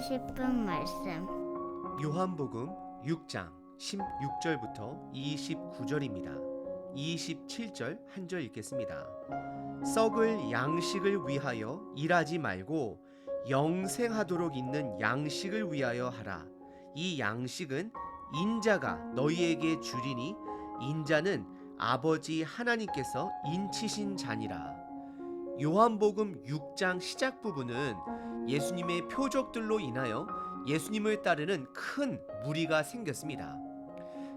싶은 말씀. 요한복음 6장 16절부터 29절입니다. 27절 한 절 읽겠습니다. 썩을 양식을 위하여 일하지 말고 영생하도록 있는 양식을 위하여 하라. 이 양식은 인자가 너희에게 주리니 인자는 아버지 하나님께서 인치신 자니라. 요한복음 6장 시작 부분은 예수님의 표적들로 인하여 예수님을 따르는 큰 무리가 생겼습니다.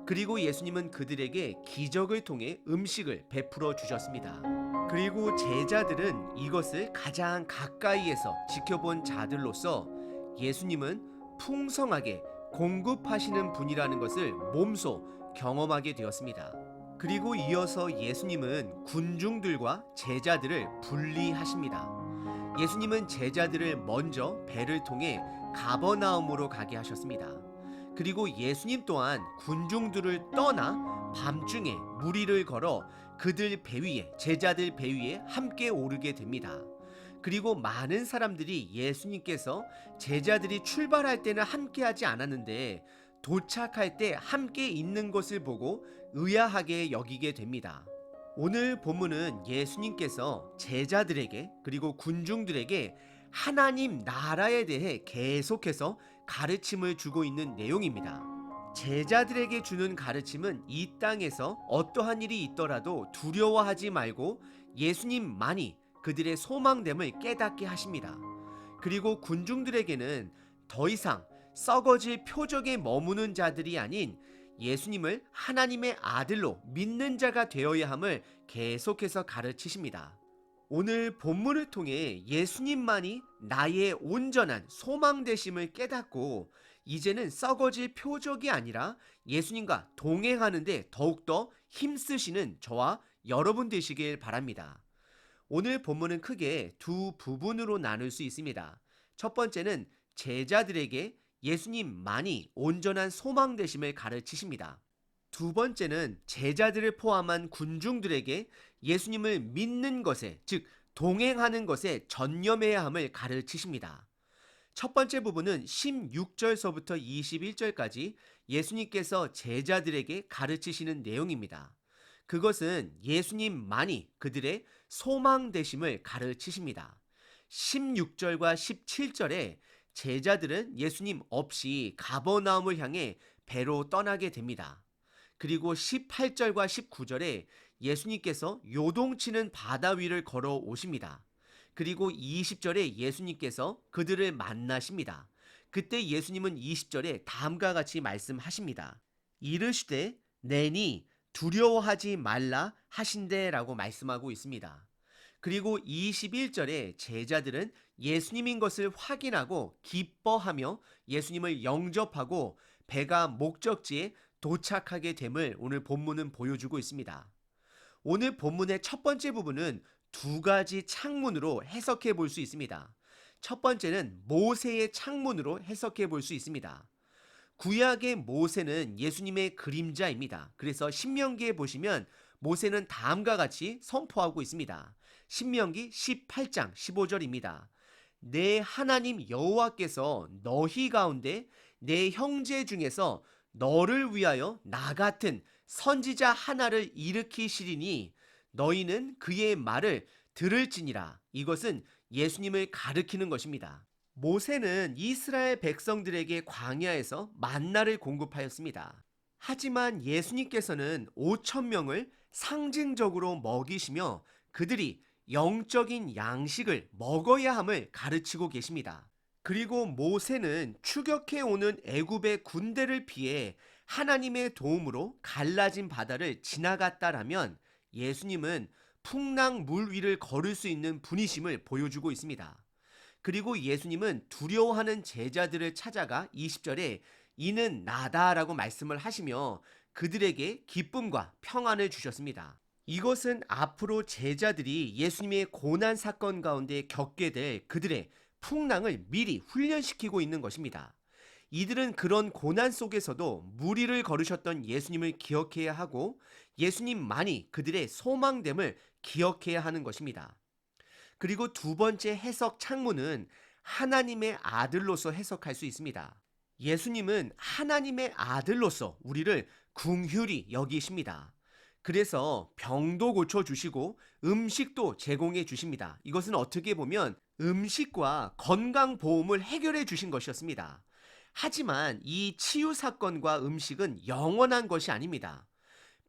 그리고 예수님은 그들에게 기적을 통해 음식을 베풀어 주셨습니다. 그리고 제자들은 이것을 가장 가까이에서 지켜본 자들로서 예수님은 풍성하게 공급하시는 분이라는 것을 몸소 경험하게 되었습니다. 그리고 이어서 예수님은 군중들과 제자들을 분리하십니다. 예수님은 제자들을 먼저 배를 통해 가버나움으로 가게 하셨습니다. 그리고 예수님 또한 군중들을 떠나 밤중에 무리를 걸어 그들 배 위에, 제자들 배 위에 함께 오르게 됩니다. 그리고 많은 사람들이 예수님께서 제자들이 출발할 때는 함께 하지 않았는데 도착할 때 함께 있는 것을 보고 의아하게 여기게 됩니다. 오늘 본문은 예수님께서 제자들에게 그리고 군중들에게 하나님 나라에 대해 계속해서 가르침을 주고 있는 내용입니다. 제자들에게 주는 가르침은 이 땅에서 어떠한 일이 있더라도 두려워하지 말고 예수님만이 그들의 소망됨을 깨닫게 하십니다. 그리고 군중들에게는 더 이상 썩어질 표적에 머무는 자들이 아닌 예수님을 하나님의 아들로 믿는 자가 되어야 함을 계속해서 가르치십니다. 오늘 본문을 통해 예수님만이 나의 온전한 소망 되심을 깨닫고 이제는 썩어질 표적이 아니라 예수님과 동행하는데 더욱더 힘쓰시는 저와 여러분 되시길 바랍니다. 오늘 본문은 크게 두 부분으로 나눌 수 있습니다. 첫 번째는 제자들에게 예수님만이 온전한 소망 되심을 가르치십니다. 두 번째는 제자들을 포함한 군중들에게 예수님을 믿는 것에, 즉 동행하는 것에 전념해야 함을 가르치십니다. 첫 번째 부분은 16절서부터 21절까지 예수님께서 제자들에게 가르치시는 내용입니다. 그것은 예수님만이 그들의 소망 되심을 가르치십니다. 16절과 17절에 제자들은 예수님 없이 가버나움을 향해 배로 떠나게 됩니다. 그리고 18절과 19절에 예수님께서 요동치는 바다 위를 걸어 오십니다. 그리고 20절에 예수님께서 그들을 만나십니다. 그때 예수님은 20절에 다음과 같이 말씀하십니다. 이르시되 내니 두려워하지 말라 하신대라고 말씀하고 있습니다. 그리고 21절에 제자들은 예수님인 것을 확인하고 기뻐하며 예수님을 영접하고 배가 목적지에 도착하게 됨을 오늘 본문은 보여주고 있습니다. 오늘 본문의 첫 번째 부분은 두 가지 창문으로 해석해 볼 수 있습니다. 첫 번째는 모세의 창문으로 해석해 볼 수 있습니다. 구약의 모세는 예수님의 그림자입니다. 그래서 신명기에 보시면 모세는 다음과 같이 선포하고 있습니다. 신명기 18장 15절입니다. 내 하나님 여호와께서 너희 가운데 내 형제 중에서 너를 위하여 나 같은 선지자 하나를 일으키시리니 너희는 그의 말을 들을지니라. 이것은 예수님을 가리키는 것입니다. 모세는 이스라엘 백성들에게 광야에서 만나를 공급하였습니다. 하지만 예수님께서는 5천 명을 상징적으로 먹이시며 그들이 영적인 양식을 먹어야 함을 가르치고 계십니다. 그리고 모세는 추격해 오는 애굽의 군대를 피해 하나님의 도움으로 갈라진 바다를 지나갔다라면 예수님은 풍랑 물 위를 걸을 수 있는 분이심을 보여주고 있습니다. 그리고 예수님은 두려워하는 제자들을 찾아가 20절에 이는 나다라고 말씀을 하시며 그들에게 기쁨과 평안을 주셨습니다. 이것은 앞으로 제자들이 예수님의 고난 사건 가운데 겪게 될 그들의 풍랑을 미리 훈련시키고 있는 것입니다. 이들은 그런 고난 속에서도 무리를 걸으셨던 예수님을 기억해야 하고 예수님만이 그들의 소망됨을 기억해야 하는 것입니다. 그리고 두 번째 해석 창문은 하나님의 아들로서 해석할 수 있습니다. 예수님은 하나님의 아들로서 우리를 긍휼히 여기십니다. 그래서 병도 고쳐주시고 음식도 제공해 주십니다. 이것은 어떻게 보면 음식과 건강보험을 해결해 주신 것이었습니다. 하지만 이 치유 사건과 음식은 영원한 것이 아닙니다.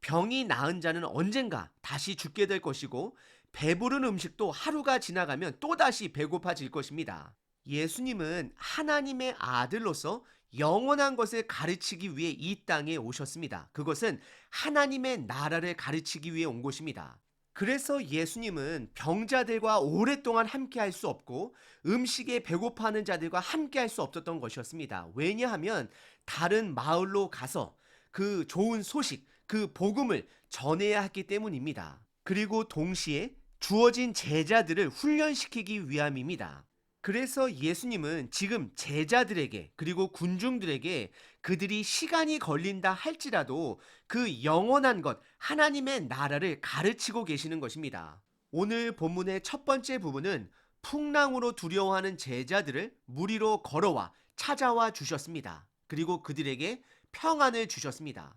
병이 나은 자는 언젠가 다시 죽게 될 것이고 배부른 음식도 하루가 지나가면 또다시 배고파질 것입니다. 예수님은 하나님의 아들로서 영원한 것을 가르치기 위해 이 땅에 오셨습니다. 그것은 하나님의 나라를 가르치기 위해 온 것입니다. 그래서 예수님은 병자들과 오랫동안 함께 할 수 없고 음식에 배고파하는 자들과 함께 할 수 없었던 것이었습니다. 왜냐하면 다른 마을로 가서 그 좋은 소식, 그 복음을 전해야 했기 때문입니다. 그리고 동시에 주어진 제자들을 훈련시키기 위함입니다. 그래서 예수님은 지금 제자들에게 그리고 군중들에게 그들이 시간이 걸린다 할지라도 그 영원한 것 하나님의 나라를 가르치고 계시는 것입니다. 오늘 본문의 첫 번째 부분은 풍랑으로 두려워하는 제자들을 무리로 걸어와 찾아와 주셨습니다. 그리고 그들에게 평안을 주셨습니다.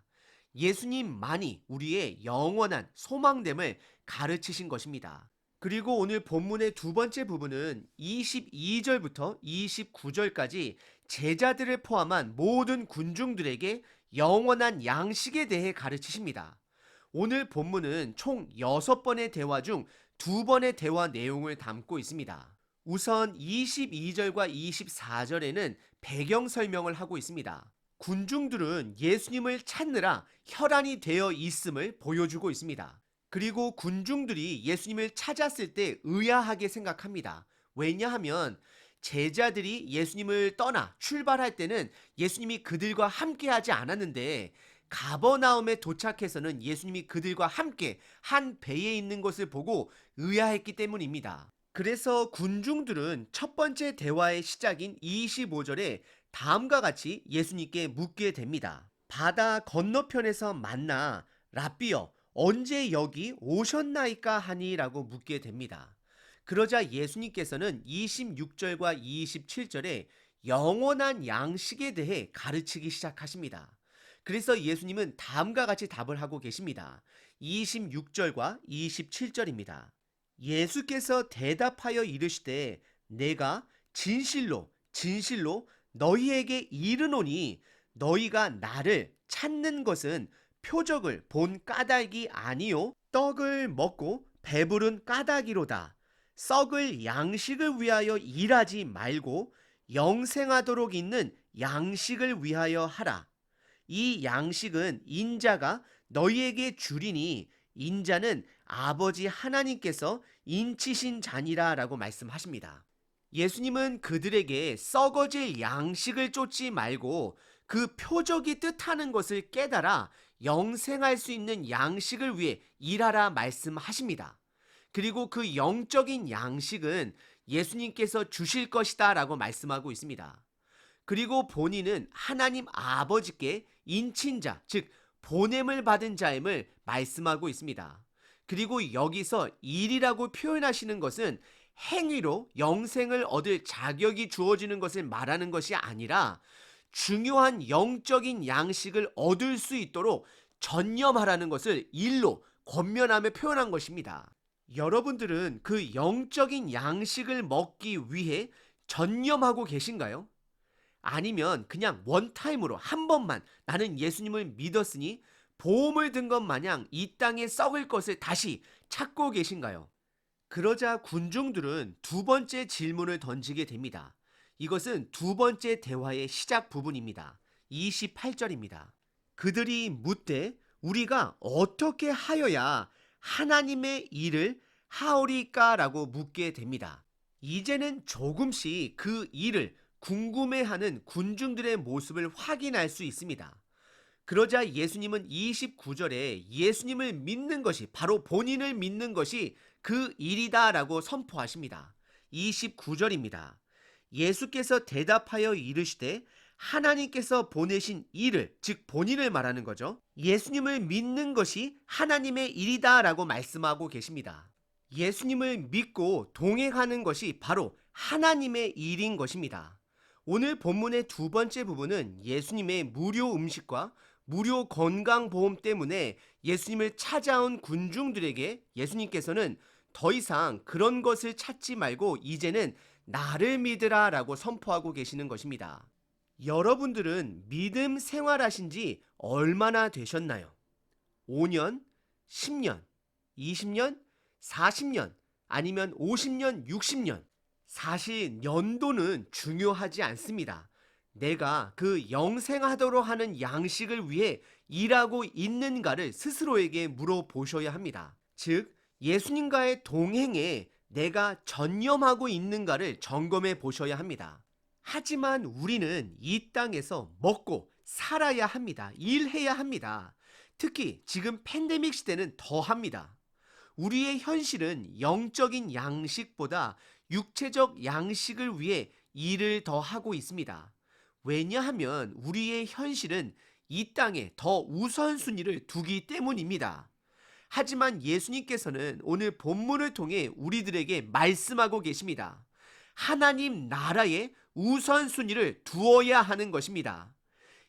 예수님만이 우리의 영원한 소망됨을 가르치신 것입니다. 그리고 오늘 본문의 두 번째 부분은 22절부터 29절까지 제자들을 포함한 모든 군중들에게 영원한 양식에 대해 가르치십니다. 오늘 본문은 총 6번의 대화 중 2번의 대화 내용을 담고 있습니다. 우선 22절과 24절에는 배경 설명을 하고 있습니다. 군중들은 예수님을 찾느라 혈안이 되어 있음을 보여주고 있습니다. 그리고 군중들이 예수님을 찾았을 때 의아하게 생각합니다. 왜냐하면 제자들이 예수님을 떠나 출발할 때는 예수님이 그들과 함께 하지 않았는데 가버나움에 도착해서는 예수님이 그들과 함께 한 배에 있는 것을 보고 의아했기 때문입니다. 그래서 군중들은 첫 번째 대화의 시작인 25절에 다음과 같이 예수님께 묻게 됩니다. 바다 건너편에서 만나 랍비여 언제 여기 오셨나이까 하니 라고 묻게 됩니다. 그러자 예수님께서는 26절과 27절에 영원한 양식에 대해 가르치기 시작하십니다. 그래서 예수님은 다음과 같이 답을 하고 계십니다. 26절과 27절입니다. 예수께서 대답하여 이르시되 내가 진실로 진실로 너희에게 이르노니 너희가 나를 찾는 것은 표적을 본 까닭이 아니요 떡을 먹고 배부른 까닭이로다. 썩을 양식을 위하여 일하지 말고 영생하도록 있는 양식을 위하여 하라. 이 양식은 인자가 너희에게 주리니 인자는 아버지 하나님께서 인치신 자니라 라고 말씀하십니다. 예수님은 그들에게 썩어질 양식을 쫓지 말고 그 표적이 뜻하는 것을 깨달아 영생할 수 있는 양식을 위해 일하라 말씀하십니다. 그리고 그 영적인 양식은 예수님께서 주실 것이다 라고 말씀하고 있습니다. 그리고 본인은 하나님 아버지께 인친자, 즉 보냄을 받은 자임을 말씀하고 있습니다. 그리고 여기서 일이라고 표현하시는 것은 행위로 영생을 얻을 자격이 주어지는 것을 말하는 것이 아니라 중요한 영적인 양식을 얻을 수 있도록 전념하라는 것을 일로 권면하며 표현한 것입니다. 여러분들은 그 영적인 양식을 먹기 위해 전념하고 계신가요? 아니면 그냥 원타임으로 한 번만 나는 예수님을 믿었으니 보험을 든 것 마냥 이 땅에 썩을 것을 다시 찾고 계신가요? 그러자 군중들은 두 번째 질문을 던지게 됩니다. 이것은 두 번째 대화의 시작 부분입니다. 28절입니다. 그들이 묻되 우리가 어떻게 하여야 하나님의 일을 하오리까 라고 묻게 됩니다. 이제는 조금씩 그 일을 궁금해하는 군중들의 모습을 확인할 수 있습니다. 그러자 예수님은 29절에 예수님을 믿는 것이 바로 본인을 믿는 것이 그 일이다 라고 선포하십니다. 29절입니다. 예수께서 대답하여 이르시되 하나님께서 보내신 일을, 즉 본인을 말하는 거죠. 예수님을 믿는 것이 하나님의 일이다 라고 말씀하고 계십니다. 예수님을 믿고 동행하는 것이 바로 하나님의 일인 것입니다. 오늘 본문의 두 번째 부분은 예수님의 무료 음식과 무료 건강보험 때문에 예수님을 찾아온 군중들에게 예수님께서는 더 이상 그런 것을 찾지 말고 이제는 나를 믿으라 라고 선포하고 계시는 것입니다. 여러분들은 믿음 생활하신 지 얼마나 되셨나요? 5년, 10년, 20년, 40년, 아니면 50년, 60년. 사실 연도는 중요하지 않습니다. 내가 그 영생하도록 하는 양식을 위해 일하고 있는가를 스스로에게 물어보셔야 합니다. 즉, 예수님과의 동행에 내가 전념하고 있는가를 점검해 보셔야 합니다. 하지만 우리는 이 땅에서 먹고 살아야 합니다. 일해야 합니다. 특히 지금 팬데믹 시대는 더 합니다. 우리의 현실은 영적인 양식보다 육체적 양식을 위해 일을 더 하고 있습니다. 왜냐하면 우리의 현실은 이 땅에 더 우선순위를 두기 때문입니다. 하지만 예수님께서는 오늘 본문을 통해 우리들에게 말씀하고 계십니다. 하나님 나라에 우선순위를 두어야 하는 것입니다.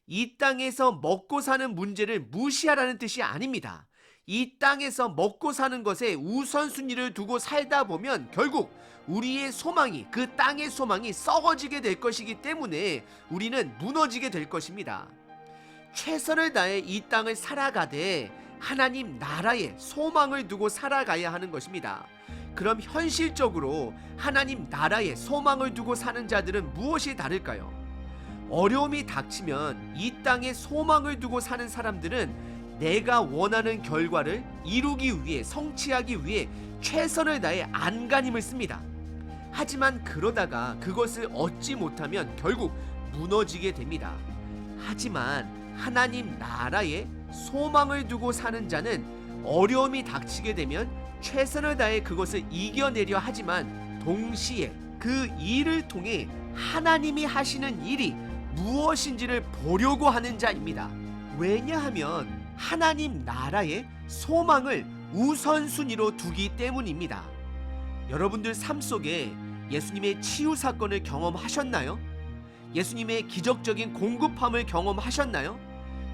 이 땅에서 먹고 사는 문제를 무시하라는 뜻이 아닙니다. 이 땅에서 먹고 사는 것에 우선순위를 두고 살다 보면 결국 우리의 소망이, 그 땅의 소망이 썩어지게 될 것이기 때문에 우리는 무너지게 될 것입니다. 최선을 다해 이 땅을 살아가되 하나님 나라에 소망을 두고 살아가야 하는 것입니다. 그럼 현실적으로 하나님 나라에 소망을 두고 사는 자들은 무엇이 다를까요? 어려움이 닥치면 이 땅에 소망을 두고 사는 사람들은 내가 원하는 결과를 이루기 위해, 성취하기 위해 최선을 다해 안간힘을 씁니다. 하지만 그러다가 그것을 얻지 못하면 결국 무너지게 됩니다. 하지만 하나님 나라에 소망을 두고 사는 자는 어려움이 닥치게 되면 최선을 다해 그것을 이겨내려 하지만 동시에 그 일을 통해 하나님이 하시는 일이 무엇인지를 보려고 하는 자입니다. 왜냐하면 하나님 나라의 소망을 우선순위로 두기 때문입니다. 여러분들 삶 속에 예수님의 치유 사건을 경험하셨나요? 예수님의 기적적인 공급함을 경험하셨나요?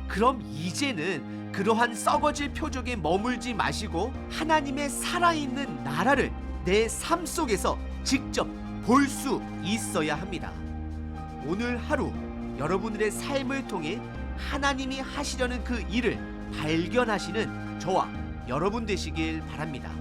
그럼 이제는 그러한 썩어질 표적에 머물지 마시고 하나님의 살아있는 나라를 내 삶 속에서 직접 볼 수 있어야 합니다. 오늘 하루 여러분들의 삶을 통해 하나님이 하시려는 그 일을 발견하시는 저와 여러분 되시길 바랍니다.